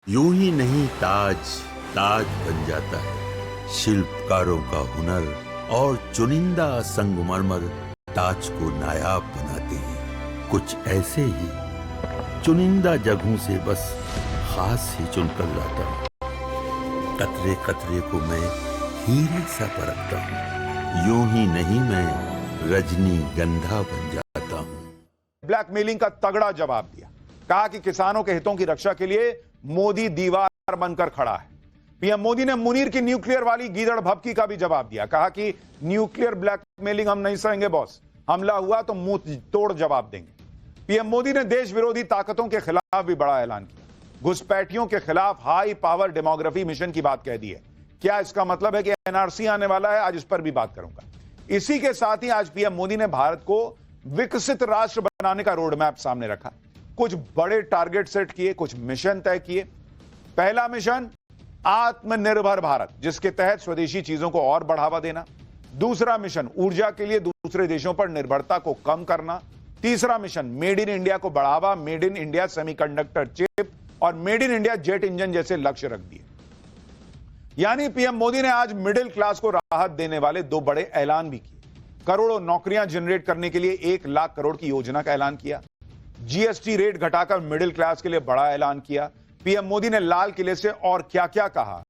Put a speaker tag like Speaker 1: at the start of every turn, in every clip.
Speaker 1: यूं ही नहीं ताज ताज बन जाता है। शिल्पकारों का हुनर और चुनिंदा संगमरमर ताज को नायाब बनाते हैं। कुछ ऐसे ही चुनिंदा जगहों से बस खास ही चुनकर लाता हूँ। कतरे कतरे को मैं हीरे सा परखता हूँ। यूं ही नहीं मैं रजनीगंधा बन जाता हूँ।
Speaker 2: ब्लैकमेलिंग का तगड़ा जवाब दिया। कहा कि किसानों के हितों की रक्षा के लिए मोदी दीवार बनकर खड़ा है। पीएम मोदी ने मुनीर की न्यूक्लियर वाली गीदड़ भभकी का भी जवाब दिया। कहा कि न्यूक्लियर ब्लैकमेलिंग हम नहीं सहेंगे बॉस, हमला हुआ तो मुंह तोड़ जवाब देंगे। पीएम मोदी ने देश विरोधी ताकतों के खिलाफ भी बड़ा ऐलान किया। घुसपैठियों के खिलाफ हाई पावर डेमोग्राफी मिशन की बात कह दी है। क्या इसका मतलब है कि एनआरसी आने वाला है? आज इस पर भी बात करूंगा। इसी के साथ ही आज पीएम मोदी ने भारत को विकसित राष्ट्र बनाने का रोड मैप सामने रखा। कुछ बड़े टारगेट सेट किए, कुछ मिशन तय किए। पहला मिशन आत्मनिर्भर भारत, जिसके तहत स्वदेशी चीजों को और बढ़ावा देना। दूसरा मिशन ऊर्जा के लिए दूसरे देशों पर निर्भरता को कम करना। तीसरा मिशन मेड इन इंडिया को बढ़ावा, made in India semiconductor chip और made in India jet engine जैसे लक्ष्य रख दिए। यानी पीएम मोदी ने आज मिडिल क्लास को राहत देने वाले दो बड़े ऐलान भी किए। करोड़ों नौकरियां जनरेट करने के लिए 1 लाख करोड़ की योजना का ऐलान किया। जीएसटी रेट घटाकर मिडिल क्लास के लिए बड़ा ऐलान किया। पीएम मोदी ने लाल किले से और क्या क्या कहा,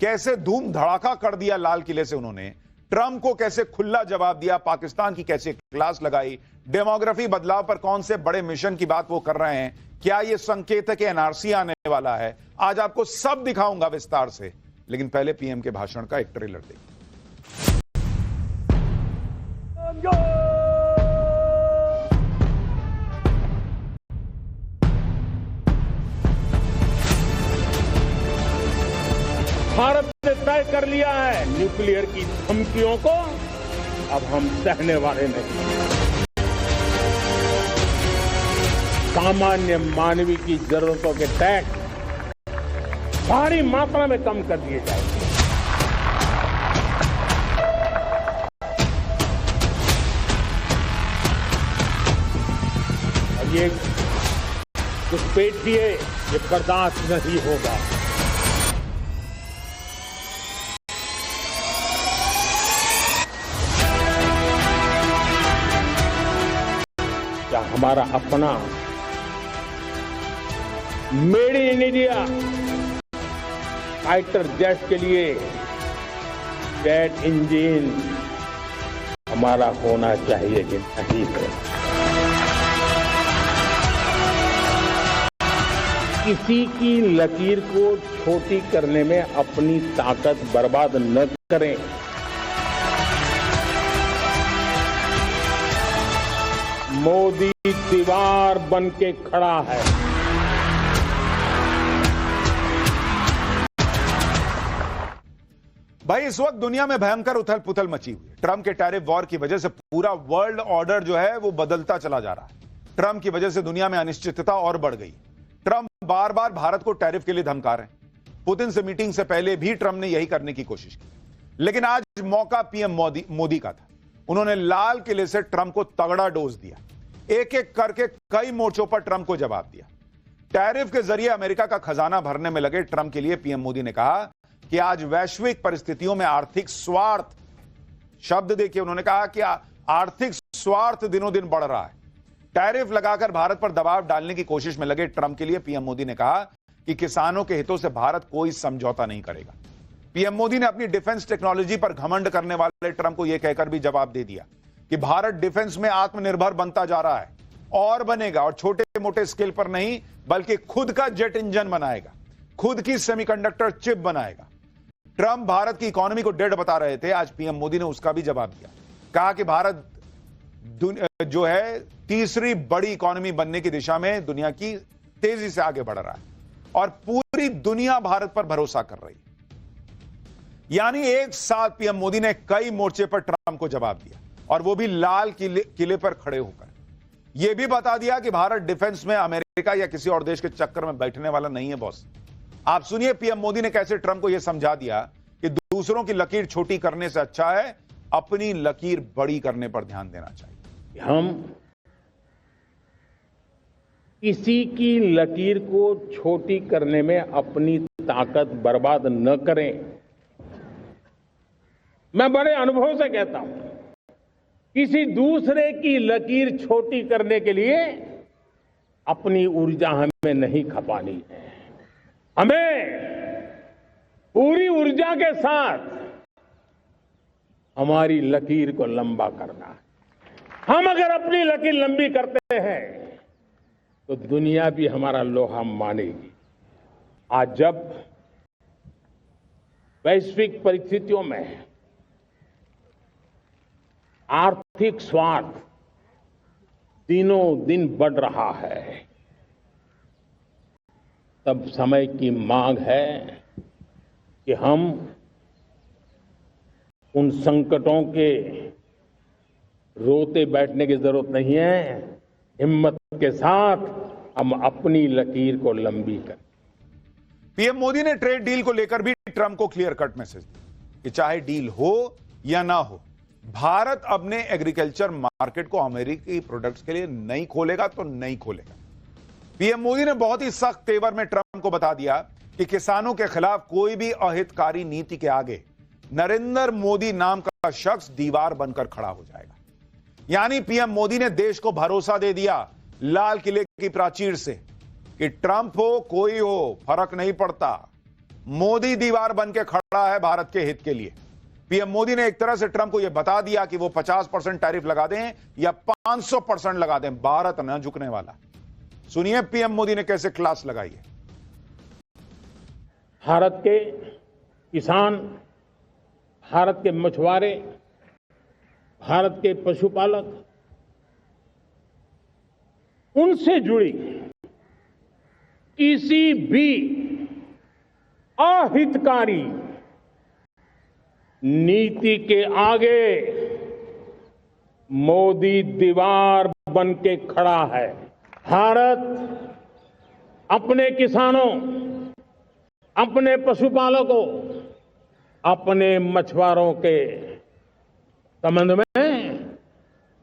Speaker 2: कैसे धूम धड़ाका कर दिया लाल किले से उन्होंने, ट्रंप को कैसे खुला जवाब दिया, पाकिस्तान की कैसे क्लास लगाई, डेमोग्राफी बदलाव पर कौन से बड़े मिशन की बात वो कर रहे हैं, क्या यह संकेत है कि एनआरसी आने वाला है, आज आपको सब दिखाऊंगा विस्तार से। लेकिन पहले पीएम के भाषण का एक ट्रेलर देखिए।
Speaker 3: भारत ने तय कर लिया है न्यूक्लियर की धमकियों को अब हम सहने वाले नहीं। सामान्य मानवीय की जरूरतों के टैक्स भारी मात्रा में कम कर दिए जाएंगे। और ये घुसपैठिए ये बर्दाश्त नहीं होगा। क्या हमारा अपना made in India fighter jet के लिए जेट इंजन हमारा होना चाहिए कि नहीं है? किसी की लकीर को छोटी करने में अपनी ताकत बर्बाद न करें। मोदी दीवार बन के खड़ा है।
Speaker 2: भाई इस वक्त दुनिया में भयंकर उथल पुथल मची हुई है। ट्रंप के टैरिफ वॉर की वजह से पूरा वर्ल्ड ऑर्डर जो है वो बदलता चला जा रहा है। ट्रंप की वजह से दुनिया में अनिश्चितता और बढ़ गई। ट्रंप बार बार भारत को टैरिफ के लिए धमका रहे हैं। पुतिन से मीटिंग से पहले भी ट्रंप ने यही करने की कोशिश की, लेकिन आज मौका पीएम मोदी का था। उन्होंने लाल किले से ट्रंप को तगड़ा डोज दिया। एक एक करके कई मोर्चों पर ट्रंप को जवाब दिया। टैरिफ के जरिए अमेरिका का खजाना भरने में लगे ट्रंप के लिए पीएम मोदी ने कहा कि आज वैश्विक परिस्थितियों में आर्थिक स्वार्थ, शब्द देखिए उन्होंने कहा कि आर्थिक स्वार्थ दिनों दिन बढ़ रहा है। टैरिफ लगाकर भारत पर दबाव डालने की कोशिश में लगे ट्रंप के लिए पीएम मोदी ने कहा कि किसानों के हितों से भारत कोई समझौता नहीं करेगा। पीएम मोदी ने अपनी डिफेंस टेक्नोलॉजी पर घमंड करने वाले ट्रंप को यह कहकर भी जवाब दे दिया कि भारत डिफेंस में आत्मनिर्भर बनता जा रहा है और बनेगा, और छोटे मोटे स्केल पर नहीं बल्कि खुद का जेट इंजन बनाएगा, खुद की सेमीकंडक्टर चिप बनाएगा। ट्रंप भारत की इकोनॉमी को डेड बता रहे थे, आज पीएम मोदी ने उसका भी जवाब दिया। कहा कि भारत जो है तीसरी बड़ी इकोनॉमी बनने की दिशा में दुनिया की तेजी से आगे बढ़ रहा है और पूरी दुनिया भारत पर भरोसा कर रही है। यानी एक साथ पीएम मोदी ने कई मोर्चे पर ट्रंप को जवाब दिया और वो भी लाल किले पर खड़े होकर। यह भी बता दिया कि भारत डिफेंस में अमेरिका या किसी और देश के चक्कर में बैठने वाला नहीं है बॉस। आप सुनिए पीएम मोदी ने कैसे ट्रंप को यह समझा दिया कि दूसरों की लकीर छोटी करने से अच्छा है अपनी लकीर बड़ी करने पर ध्यान देना चाहिए।
Speaker 3: हम किसी की लकीर को छोटी करने में अपनी ताकत बर्बाद न करें। मैं बड़े अनुभव से कहता हूं, किसी दूसरे की लकीर छोटी करने के लिए अपनी ऊर्जा हमें नहीं खपानी है। हमें पूरी ऊर्जा के साथ हमारी लकीर को लंबा करना है। हम अगर अपनी लकीर लंबी करते हैं तो दुनिया भी हमारा लोहा मानेगी। आज जब वैश्विक परिस्थितियों में आर्थिक स्वार्थ दिनों दिन बढ़ रहा है, तब समय की मांग है कि हम उन संकटों के रोते बैठने की जरूरत नहीं है। हिम्मत के साथ हम अपनी लकीर को लंबी करें।
Speaker 2: पीएम मोदी ने ट्रेड डील को लेकर भी ट्रंप को क्लियर कट मैसेज दिया कि चाहे डील हो या ना हो, भारत अपने एग्रीकल्चर मार्केट को अमेरिकी प्रोडक्ट्स के लिए नहीं खोलेगा तो नहीं खोलेगा। पीएम मोदी ने बहुत ही सख्त तेवर में ट्रंप को बता दिया कि किसानों के खिलाफ कोई भी अहितकारी नीति के आगे नरेंद्र मोदी नाम का शख्स दीवार बनकर खड़ा हो जाएगा। यानी पीएम मोदी ने देश को भरोसा दे दिया लाल किले की प्राचीर से कि ट्रंप हो कोई हो फर्क नहीं पड़ता, मोदी दीवार बन के खड़ा है भारत के हित के लिए। पीएम मोदी ने एक तरह से ट्रंप को यह बता दिया कि वो 50% टैरिफ लगा दें या 500% लगा दें, भारत न झुकने वाला। सुनिए पीएम मोदी ने कैसे क्लास लगाई है।
Speaker 3: भारत के किसान, भारत के मछुआरे, भारत के पशुपालक, उनसे जुड़ी किसी भी अहितकारी नीति के आगे मोदी दीवार बन के खड़ा है। भारत अपने किसानों, अपने पशुपालकों, अपने मछुआरों के संबंध में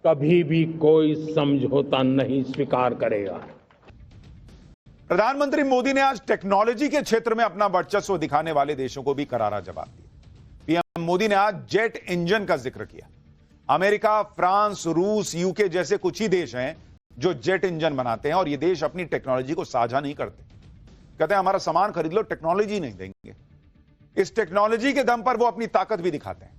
Speaker 3: कभी भी कोई समझौता नहीं स्वीकार करेगा।
Speaker 2: प्रधानमंत्री मोदी ने आज टेक्नोलॉजी के क्षेत्र में अपना वर्चस्व दिखाने वाले देशों को भी करारा जवाब दिया। पीएम मोदी ने आज जेट इंजन का जिक्र किया। अमेरिका, फ्रांस, रूस, यूके जैसे कुछ ही देश हैं जो जेट इंजन बनाते हैं और ये देश अपनी टेक्नोलॉजी को साझा नहीं करते। कहते हैं हमारा सामान खरीद लो, टेक्नोलॉजी नहीं देंगे। इस टेक्नोलॉजी के दम पर वो अपनी ताकत भी दिखाते हैं।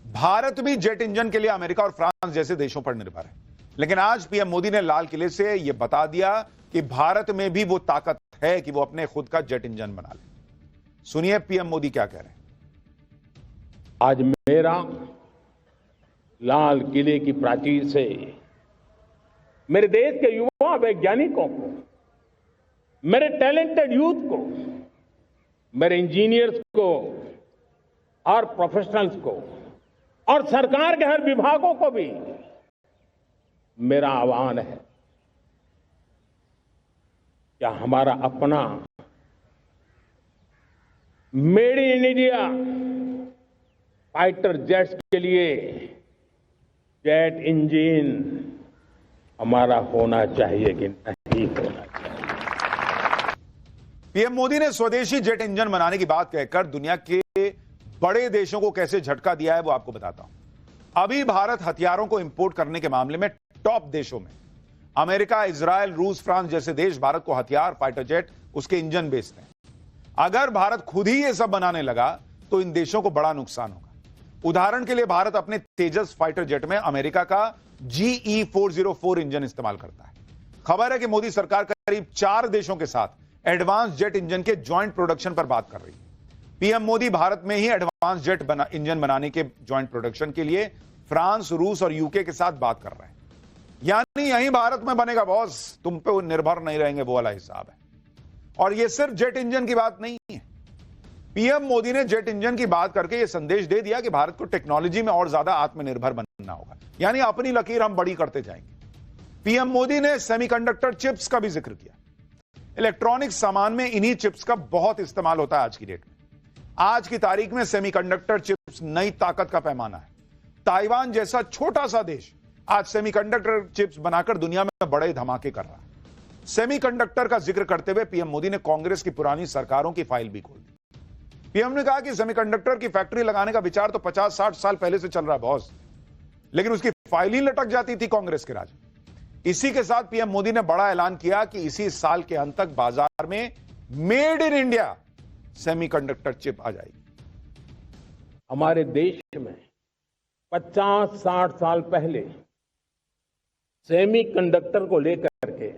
Speaker 2: भारत भी जेट इंजन के लिए अमेरिका और फ्रांस जैसे देशों पर निर्भर है, लेकिन आज पीएम मोदी ने लाल किले से यह बता दिया कि भारत में भी वो ताकत है कि वो अपने खुद का जेट इंजन बना ले। सुनिए पीएम मोदी क्या कह रहे हैं।
Speaker 3: आज मेरा लाल किले की प्राचीर से मेरे देश के युवा वैज्ञानिकों को, मेरे टैलेंटेड यूथ को, मेरे इंजीनियर्स को और प्रोफेशनल्स को और सरकार के हर विभागों को भी मेरा आह्वान है, क्या हमारा अपना made in India fighter jets के लिए जेट इंजन हमारा होना चाहिए कि नहीं होना चाहिए।
Speaker 2: पीएम मोदी ने स्वदेशी जेट इंजन बनाने की बात कहकर दुनिया के बड़े देशों को कैसे झटका दिया है वो आपको बताता हूं। अभी भारत हथियारों को इंपोर्ट करने के मामले में टॉप देशों में अमेरिका, इजराइल, रूस, फ्रांस जैसे देश भारत को हथियार, फाइटर जेट, उसके इंजन बेचते हैं। अगर भारत खुद ही ये सब बनाने लगा तो इन देशों को बड़ा नुकसान होगा। उदाहरण के लिए भारत अपने तेजस फाइटर जेट में अमेरिका का GE-404 इंजन इस्तेमाल करता है। खबर है कि मोदी सरकार करीब 4 देशों के साथ एडवांस जेट इंजन के ज्वाइंट प्रोडक्शन पर बात कर रही है। पीएम मोदी भारत में ही एडवांस जेट इंजन बनाने के ज्वाइंट प्रोडक्शन के लिए फ्रांस, रूस और यूके के साथ बात कर रहे हैं। यानी यही भारत में बनेगा बॉस, तुम पे वो निर्भर नहीं रहेंगे, वो वाला हिसाब है। और ये सिर्फ जेट इंजन की बात नहीं है। पीएम मोदी ने जेट इंजन की बात करके यह संदेश दे दिया कि भारत को टेक्नोलॉजी में और ज्यादा आत्मनिर्भर बनना होगा, यानी अपनी लकीर हम बड़ी करते जाएंगे। पीएम मोदी ने सेमीकंडक्टर चिप्स का भी जिक्र किया। इलेक्ट्रॉनिक सामान में इन्हीं चिप्स का बहुत इस्तेमाल होता है आज की डेट में। आज की तारीख में सेमीकंडक्टर चिप्स नई ताकत का पैमाना है। ताइवान जैसा छोटा सा देश आज सेमीकंडक्टर चिप्स बनाकर दुनिया में बड़े धमाके कर रहा है। सेमीकंडक्टर का जिक्र करते हुए पीएम मोदी ने कांग्रेस की पुरानी सरकारों की फाइल भी खोल दी। पीएम ने कहा कि सेमीकंडक्टर की फैक्ट्री लगाने का विचार तो 50-60 साल पहले से चल रहा है बॉस, लेकिन उसकी फाइल ही लटक जाती थी कांग्रेस के राज में। इसी के साथ पीएम मोदी ने बड़ा ऐलान किया कि इसी साल के अंत तक बाजार में made in India semiconductor chip आ जाएगी।
Speaker 3: हमारे देश में 50-60 साल पहले सेमीकंडक्टर को लेकर के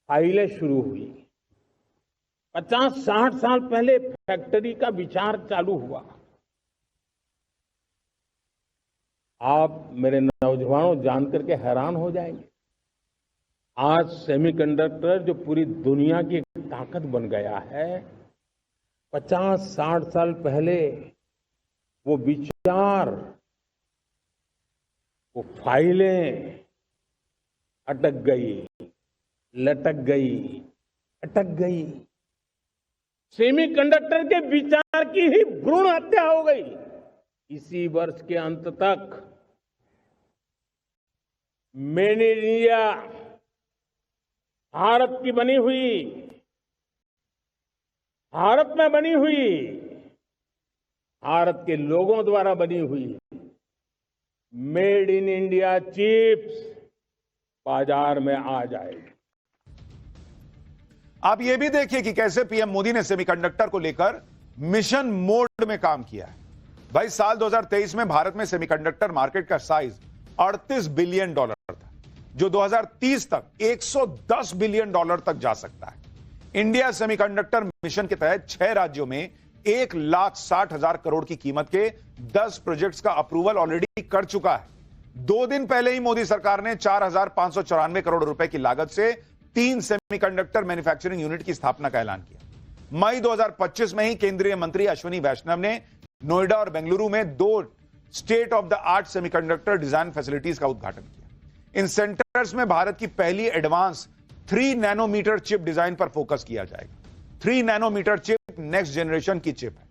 Speaker 3: फाइलें शुरू हुई। 50-60 साल पहले फैक्ट्री का विचार चालू हुआ। आप मेरे नौजवानों जानकर के हैरान हो जाएंगे, आज सेमीकंडक्टर जो पूरी दुनिया की एक ताकत बन गया है, 50-60 साल पहले वो विचार, वो फाइलें अटक गई, लटक गई, अटक गई। सेमीकंडक्टर के विचार की ही भ्रूण हत्या हो गई। इसी वर्ष के अंत तक मेड इन इंडिया, भारत की बनी हुई, भारत में बनी हुई, भारत के लोगों द्वारा बनी हुई मेड इन इंडिया चिप्स बाजार में आ जाएगी।
Speaker 2: आप यह भी देखिए कि कैसे पीएम मोदी ने सेमीकंडक्टर को लेकर मिशन मोड में काम किया है। भाई, साल 2023 में भारत में सेमीकंडक्टर मार्केट का साइज $38 बिलियन था, जो 2030 तक $110 बिलियन तक जा सकता है। इंडिया सेमीकंडक्टर मिशन के तहत 6 राज्यों में 1,60,000 करोड़ की कीमत के 10 प्रोजेक्ट्स का अप्रूवल ऑलरेडी कर चुका है। 2 दिन पहले ही मोदी सरकार ने 4,594 करोड़ रुपए की लागत से 3 सेमीकंडक्टर मैन्युफैक्चरिंग यूनिट की स्थापना का ऐलान किया। मई 2025 में ही केंद्रीय मंत्री अश्विनी वैष्णव ने नोएडा और बेंगलुरु में 2 state of the art semiconductor design facilities का उद्घाटन किया। इन सेंटर्स में भारत की पहली एडवांस 3 नैनोमीटर चिप डिजाइन पर फोकस किया जाएगा। 3 नैनोमीटर चिप नेक्स्ट जनरेशन की चिप है,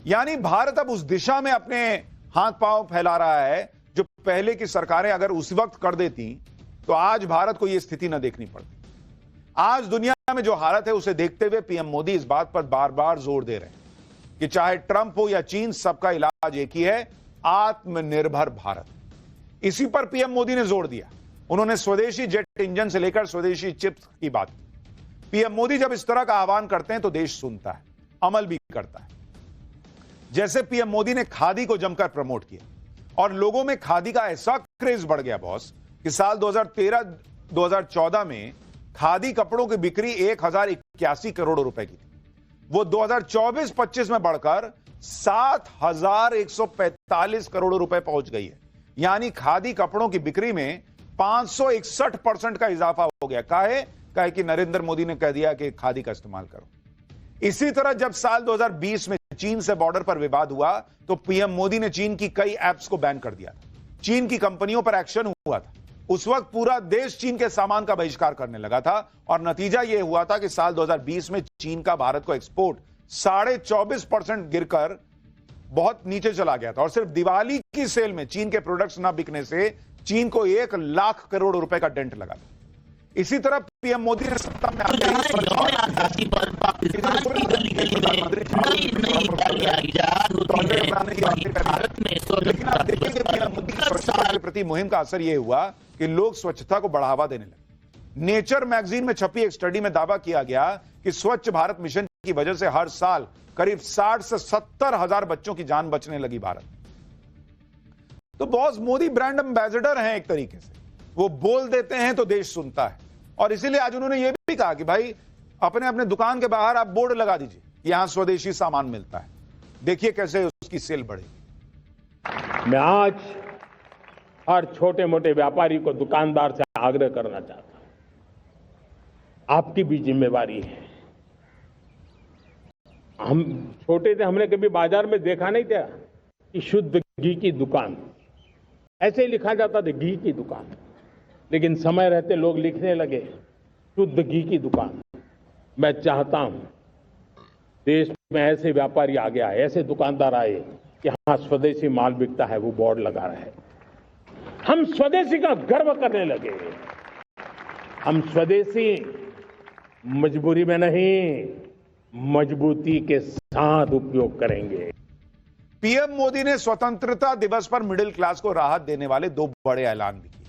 Speaker 2: यानी भारत अब उस दिशा में अपने हाथ पांव फैला रहा है जो पहले की सरकारें अगर उस वक्त कर देती तो आज भारत को यह स्थिति न देखनी पड़ती। आज दुनिया में जो हालत है उसे देखते हुए पीएम मोदी इस बात पर बार बार जोर दे रहे हैं कि चाहे ट्रंप हो या चीन, सबका इलाज एक ही है, आत्मनिर्भर भारत। इसी पर पीएम मोदी ने जोर दिया। उन्होंने स्वदेशी जेट इंजन से लेकर स्वदेशी चिप्स की बात की। पीएम मोदी जब इस तरह का आह्वान करते हैं तो देश सुनता है, अमल भी करता है। जैसे पीएम मोदी ने खादी को जमकर प्रमोट किया और लोगों में खादी का ऐसा क्रेज बढ़ गया बॉस कि साल 2013-2014 में खादी कपड़ों की बिक्री 1,081 करोड़ रुपए की थी। वो 2024-25 में बढ़कर 7,145 करोड़ रुपए पहुंच गई है। यानी खादी कपड़ों की बिक्री में 561% का इजाफा हो गया। काहे कि नरेंद्र मोदी ने कह दिया कि खादी का इस्तेमाल करो। इसी तरह जब साल 2020 में चीन से बॉर्डर पर विवाद हुआ तो पीएम मोदी ने चीन की कई ऐप्स को बैन कर दिया था। चीन की कंपनियों पर एक्शन हुआ था। उस वक्त पूरा देश चीन के सामान का बहिष्कार करने लगा था और नतीजा यह हुआ था कि साल 2020 में चीन का भारत को एक्सपोर्ट 24.5% गिरकर बहुत नीचे चला गया था। और सिर्फ दिवाली की सेल में चीन के प्रोडक्ट्स ना बिकने से चीन को 1 लाख करोड़ रुपए का डेंट लगा था। इसी तरह पीएम मोदी ने सत्ता में आते ही प्रति मुहिम का असर यह हुआ कि लोग स्वच्छता को बढ़ावा देने लगे। नेचर मैगजीन में छपी एक स्टडी में दावा किया गया कि स्वच्छ भारत मिशन की वजह से हर साल करीब 60 से 70 हजार बच्चों की जान बचने लगी भारत। तो बॉस मोदी ब्रांड एम्बेसडर हैं एक तरीके से। वो बोल देते हैं तो देश सुनता है। और इसीलिए आज उन्होंने यह भी कहा कि भाई अपने अपने दुकान के बाहर आप बोर्ड लगा दीजिए, यहां स्वदेशी सामान मिलता है। देखिए कैसे उसकी सेल बढ़ेगी।
Speaker 3: मैं आज हर छोटे मोटे व्यापारी को, दुकानदार से आग्रह करना चाहता हूं, आपकी भी जिम्मेवारी है। हम छोटे थे, हमने कभी बाजार में देखा नहीं था कि शुद्ध घी की दुकान, ऐसे ही लिखा जाता था घी की दुकान। लेकिन समय रहते लोग लिखने लगे शुद्ध घी की दुकान। मैं चाहता हूं देश में ऐसे व्यापारी आ गया, ऐसे दुकानदार आए कि हाँ स्वदेशी माल बिकता है, वो बोर्ड लगा रहे हैं। हम स्वदेशी का गर्व करने लगे। हम स्वदेशी मजबूरी में नहीं, मजबूती के साथ उपयोग करेंगे।
Speaker 2: पीएम मोदी ने स्वतंत्रता दिवस पर मिडिल क्लास को राहत देने वाले दो बड़े ऐलान भी किए।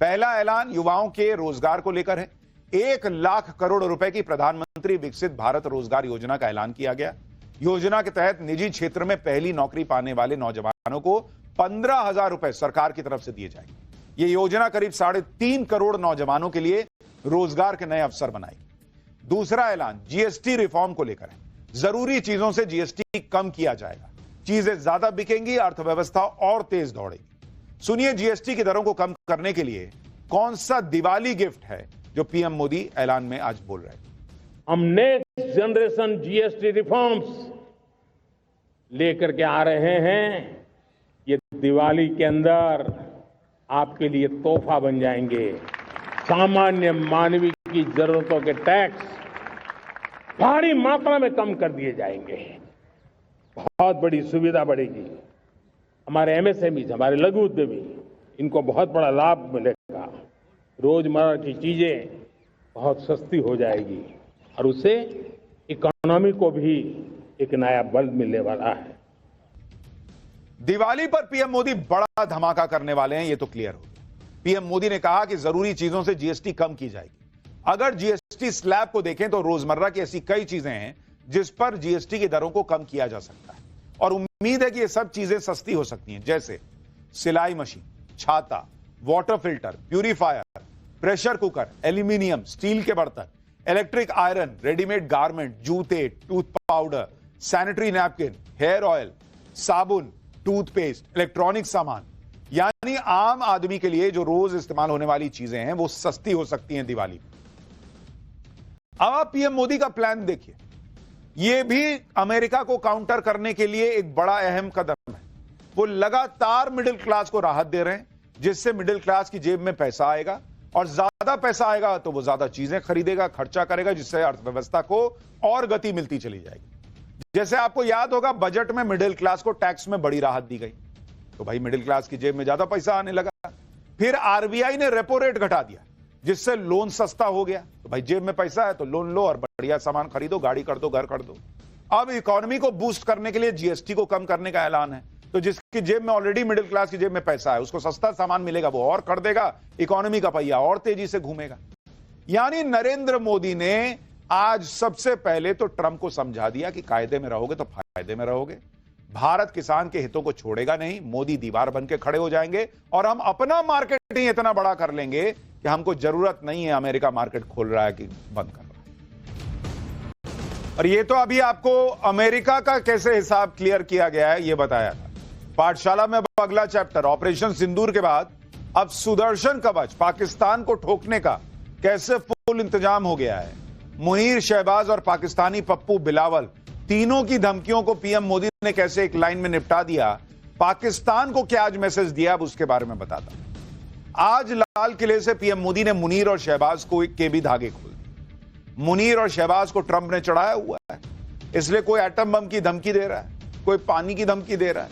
Speaker 2: पहला ऐलान युवाओं के रोजगार को लेकर है। 1 लाख करोड़ रुपए की प्रधानमंत्री विकसित भारत रोजगार योजना का ऐलान किया गया। योजना के तहत निजी क्षेत्र में पहली नौकरी पाने वाले नौजवानों को 15,000 रुपए सरकार की तरफ से दिए जाएंगे। यह योजना करीब 3.5 करोड़ नौजवानों के लिए रोजगार के नए अवसर बनाएगी। दूसरा ऐलान जीएसटी रिफॉर्म को लेकर है। जरूरी चीजों से जीएसटी कम किया जाएगा, चीजें ज्यादा बिकेंगी, अर्थव्यवस्था और तेज दौड़ेगी। सुनिए जीएसटी की दरों को कम करने के लिए कौन सा दिवाली गिफ्ट है जो पीएम मोदी ऐलान में आज बोल रहे हैं।
Speaker 3: हम नेक्स्ट जनरेशन जीएसटी रिफॉर्म्स लेकर के आ रहे हैं। ये दिवाली के अंदर आपके लिए तोहफा बन जाएंगे। सामान्य मानवीय की जरूरतों के टैक्स भारी मात्रा में कम कर दिए जाएंगे। बहुत बड़ी सुविधा बढ़ेगी। हमारे एमएसएमई, हमारे लघु उद्यमी, इनको बहुत बड़ा लाभ मिलेगा। रोजमर्रा की चीजें बहुत सस्ती हो जाएगी और उससे इकोनॉमी को भी एक नया बल मिलने वाला है।
Speaker 2: दिवाली पर पीएम मोदी बड़ा धमाका करने वाले हैं, यह तो क्लियर हो गया। पीएम मोदी ने कहा कि जरूरी चीजों से जीएसटी कम की जाएगी। अगर जीएसटी स्लैब को देखें तो रोजमर्रा की ऐसी कई चीजें हैं जिस पर जीएसटी की दरों को कम किया जा सकता है और उम्मीद है कि ये सब चीजें सस्ती हो सकती हैं, जैसे सिलाई मशीन, छाता, water filter, purifier, pressure cooker, aluminium, steel के बर्तन, इलेक्ट्रिक आयरन, रेडीमेड गारमेंट, जूते, tooth powder, sanitary napkin, hair oil, साबुन, टूथपेस्ट, इलेक्ट्रॉनिक सामान, यानी आम आदमी के लिए जो रोज इस्तेमाल होने वाली चीजें हैं वो सस्ती हो सकती हैं दिवाली में। अब आप पीएम मोदी का प्लान देखिए। यह भी अमेरिका को काउंटर करने के लिए एक बड़ा अहम कदम है। वो लगातार मिडिल क्लास को राहत दे रहे हैं, जिससे मिडिल क्लास की जेब में पैसा आएगा और ज्यादा पैसा आएगा तो वो ज्यादा चीजें खरीदेगा, खर्चा करेगा, जिससे अर्थव्यवस्था को और गति मिलती चली जाएगी। जैसे आपको याद होगा, बजट में मिडिल क्लास को टैक्स में बड़ी राहत दी गई, तो भाई मिडिल क्लास की जेब में ज्यादा पैसा आने लगा। फिर आरबीआई ने रेपो रेट घटा दिया, जिससे लोन सस्ता हो गया, तो भाई जेब में पैसा है तो लोन लो और बढ़िया सामान खरीदो, गाड़ी कर दो, घर कर दो। अब इकोनॉमी को बूस्ट करने के लिए जीएसटी को कम करने का ऐलान है, तो जिसकी जेब में ऑलरेडी मिडिल क्लास की जेब में पैसा है उसको सस्ता सामान मिलेगा, वो और कर देगा, इकोनॉमी का पहिया और तेजी से घूमेगा। यानी नरेंद्र मोदी ने आज सबसे पहले तो ट्रंप को समझा दिया कि कायदे में रहोगे तो फायदे में रहोगे। भारत किसान के हितों को छोड़ेगा नहीं, मोदी दीवार बन के खड़े हो जाएंगे और हम अपना मार्केट ही इतना बड़ा कर लेंगे कि हमको जरूरत नहीं है अमेरिका मार्केट खोल रहा है कि बंद कर रहा है। और ये तो अभी आपको अमेरिका का कैसे हिसाब क्लियर किया गया है ये बताया था पाठशाला में। अगला चैप्टर ऑपरेशन सिंदूर के बाद अब सुदर्शन कवच पाकिस्तान को ठोकने का कैसे फुल इंतजाम हो गया है। मुनीर, शहबाज और पाकिस्तानी पप्पू बिलावल, तीनों की धमकियों को पीएम मोदी ने कैसे एक लाइन में निपटा दिया, पाकिस्तान को क्या आज मैसेज दिया, अब उसके बारे में बताता हूं। आज लाल किले से पीएम मोदी ने मुनीर और शहबाज को के भी धागे खोल दिए। मुनीर और शहबाज को ट्रंप ने चढ़ाया हुआ है, इसलिए कोई एटम बम की धमकी दे रहा है, कोई पानी की धमकी दे रहा है,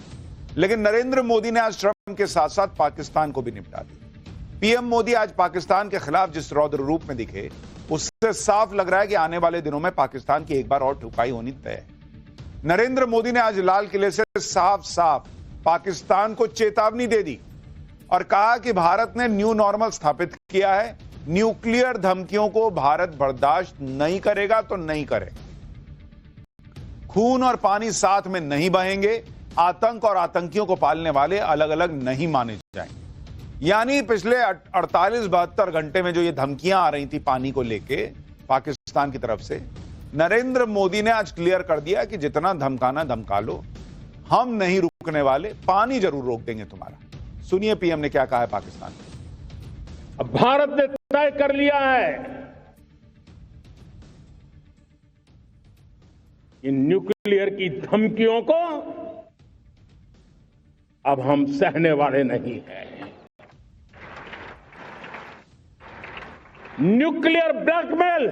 Speaker 2: लेकिन नरेंद्र मोदी ने आज ट्रंप के साथ साथ पाकिस्तान को भी निपटा दिया। पीएम मोदी आज पाकिस्तान के खिलाफ जिस रौद्र रूप में दिखे, उससे साफ लग रहा है कि आने वाले दिनों में पाकिस्तान की एक बार और ठुकाई होनी तय है। नरेंद्र मोदी ने आज लाल किले से साफ साफ पाकिस्तान को चेतावनी दे दी और कहा कि भारत ने न्यू नॉर्मल स्थापित किया है, न्यूक्लियर धमकियों को भारत बर्दाश्त नहीं करेगा तो नहीं करे। खून और पानी साथ में नहीं बहेंगे, आतंक और आतंकियों को पालने वाले अलग अलग नहीं माने जाएंगे। यानी पिछले 48-72 घंटे में जो ये धमकियां आ रही थी पानी को लेके पाकिस्तान की तरफ से, नरेंद्र मोदी ने आज क्लियर कर दिया कि जितना धमकाना धमका लो, हम नहीं रुकने वाले, पानी जरूर रोक देंगे तुम्हारा। सुनिए पीएम ने क्या कहा है पाकिस्तान में।
Speaker 3: अब भारत ने तय कर लिया है इन न्यूक्लियर की धमकियों को अब हम सहने वाले नहीं हैं। न्यूक्लियर ब्लैकमेल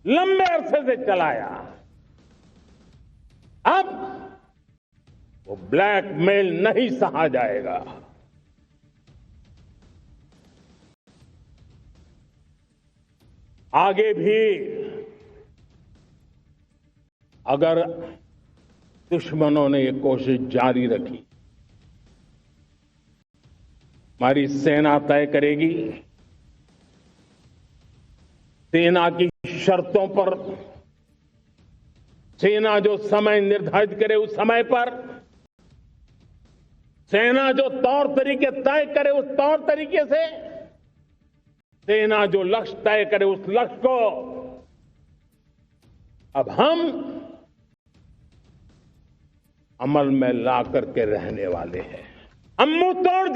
Speaker 3: लंबे अरसे से चलाया, अब वो ब्लैकमेल नहीं सहा जाएगा। आगे भी अगर दुश्मनों ने ये कोशिश जारी रखी, हमारी सेना तय करेगी, सेना की शर्तों पर, सेना जो समय निर्धारित करे उस समय पर, सेना जो तौर तरीके तय करे उस तौर तरीके से, सेना जो लक्ष्य तय करे उस लक्ष्य को अब हम अमल में ला करके रहने वाले हैं। हम मुंह तोड़